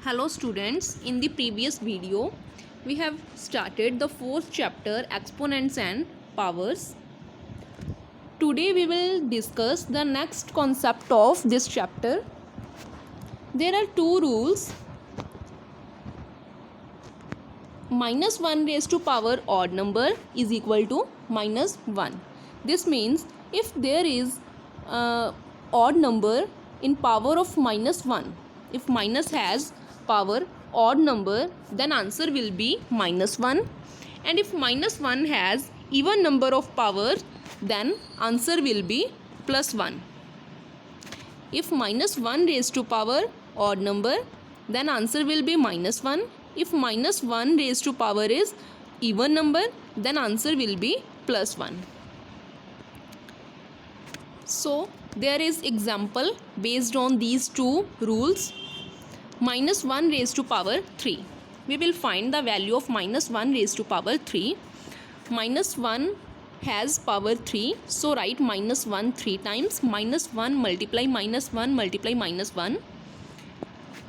Hello students, in the previous video we have started the fourth chapter exponents and powers. Today we will discuss the next concept of this chapter. There are two rules. Minus 1 raised to power odd number is equal to minus 1. This means if there is odd number in power of minus 1, if minus has power odd number, then answer will be minus 1, and if minus 1 has even number of power, then answer will be plus 1. If minus 1 raised to power odd number, then answer will be minus 1. If minus 1 raised to power is even number, then answer will be plus 1. So there is example based on these two rules. Minus 1 raised to power 3. We will find the value of minus 1 raised to power 3. Minus 1 has power 3. So write minus 1 3 times. Minus 1 multiply minus 1 multiply minus 1.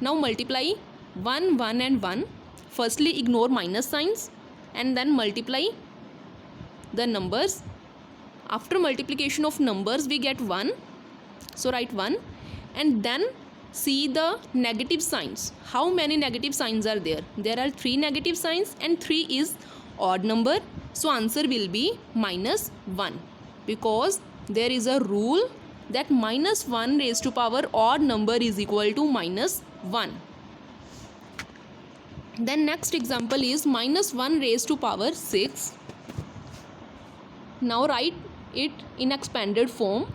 Now multiply 1, 1 and 1. Firstly ignore minus signs and then multiply the numbers. After multiplication of numbers we get 1. So write 1 and then see the negative signs. How many negative signs are there? There are 3 negative signs and 3 is odd number. So answer will be minus 1, because there is a rule that minus 1 raised to power odd number is equal to minus 1. Then next example is minus 1 raised to power 6. Now write it in expanded form.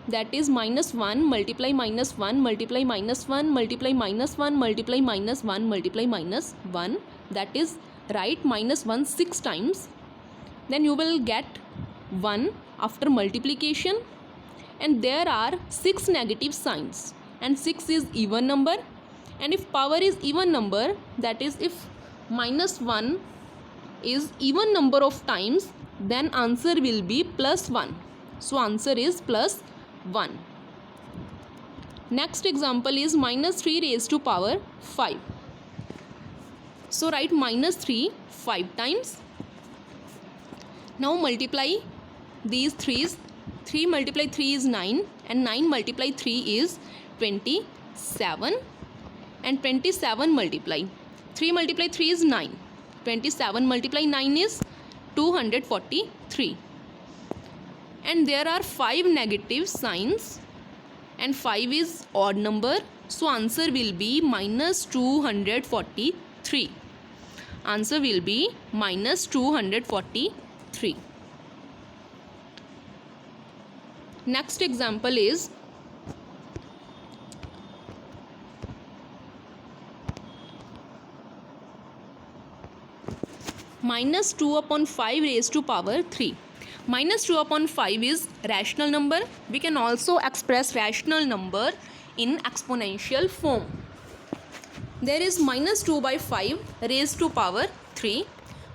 That is minus 1 multiply minus 1 multiply minus 1 multiply minus 1 multiply minus 1 multiply minus 1. That is write minus 1 6 times. Then you will get 1 after multiplication, and there are 6 negative signs and 6 is even number, and if power is even number, that is if minus 1 is even number of times, then answer will be plus 1. So answer is plus 1. Next example is minus 3 raised to power 5. So write minus 3 5 times. Now multiply these 3's. 3 multiply 3 is 9 and 9 multiply 3 is 27, and 27 multiply 3 multiply 3 is 9. 27 multiply 9 is 243. And there are 5 negative signs and 5 is odd number, so answer will be minus 243. Answer will be minus 243. Next example is minus 2 upon 5 raised to power 3. Minus 2 upon 5 is rational number. We can also express rational number in exponential form. There is minus 2 by 5 raised to power 3.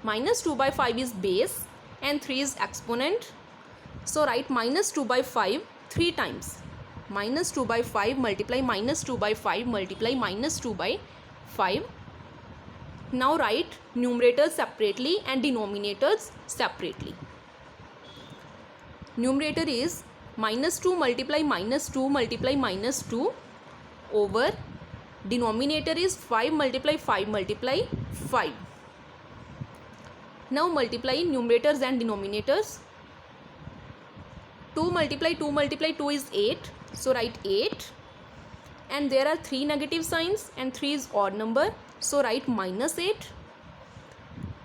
Minus 2 by 5 is base and 3 is exponent. So write minus 2 by 5 3 times. Minus 2 by 5 multiply minus 2 by 5 multiply minus 2 by 5. Now write numerators separately and denominators separately. Numerator is minus 2 multiply minus 2 multiply minus 2 over denominator is 5 multiply 5 multiply 5. Now multiply numerators and denominators. 2 multiply 2 multiply 2 is 8. So write 8. And there are 3 negative signs and 3 is odd number. So write minus 8.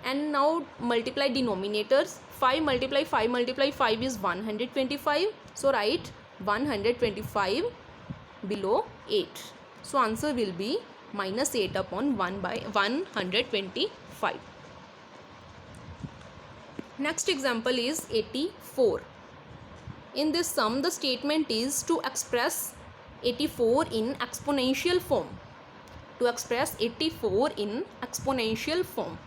And now multiply denominators. 5 multiply 5 multiply 5 is 125. So write 125 below 8. So answer will be minus 8 upon 1 by 125. Next example is 84. In this sum, the statement is to express 84 in exponential form. To express 84 in exponential form.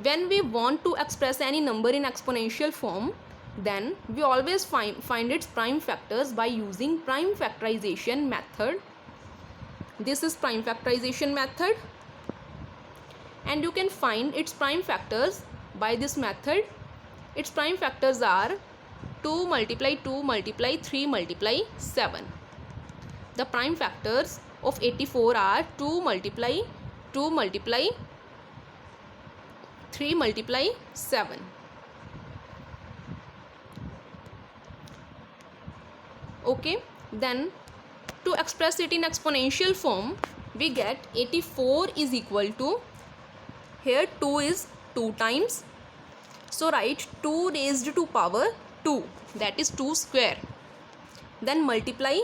When we want to express any number in exponential form, then we always find its prime factors by using prime factorization method. This is prime factorization method, and you can find its prime factors by this method. Its prime factors are 2 multiply 2 multiply 3 multiply 7. The prime factors of 84 are 2 multiply 2 multiply 3 multiply 7. Okay, then to express it in exponential form, we get 84 is equal to, here 2 is 2 times, so write 2 raised to power 2, that is 2 square. Then multiply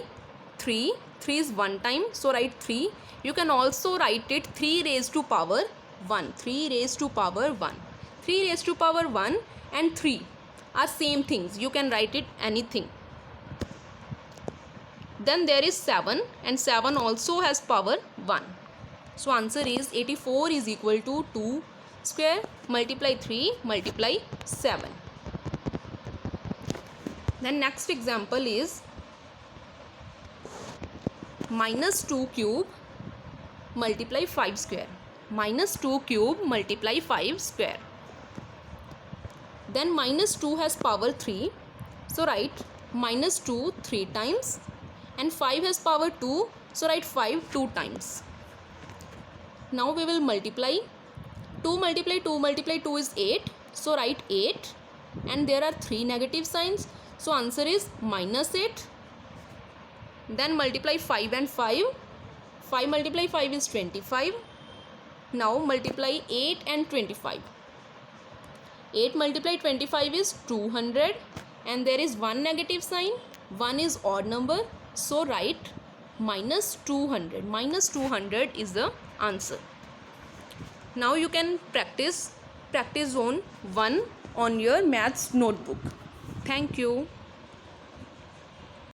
3, 3 is 1 time, so write 3. You can also write it 3 raised to power 1, 3 raised to power 1. 3 raised to power 1 and 3 are same things, you can write it anything. Then there is 7, and 7 also has power 1. So answer is 84 is equal to 2 square multiply 3 multiply 7. Then next example is minus 2 cube multiply 5 square. Minus 2 cube multiply 5 square. Then minus 2 has power 3. So write minus 2 3 times. And 5 has power 2. So write 5 2 times. Now we will multiply. 2 multiply 2 multiply 2 is 8. So write 8. And there are 3 negative signs. So answer is minus 8. Then multiply 5 and 5. 5 multiply 5 is 25. Now multiply 8 and 25. 8 multiply 25 is 200. And there is one negative sign. 1 is odd number. So write minus 200. Minus 200 is the answer. Now you can practice zone 1 on your maths notebook. Thank you.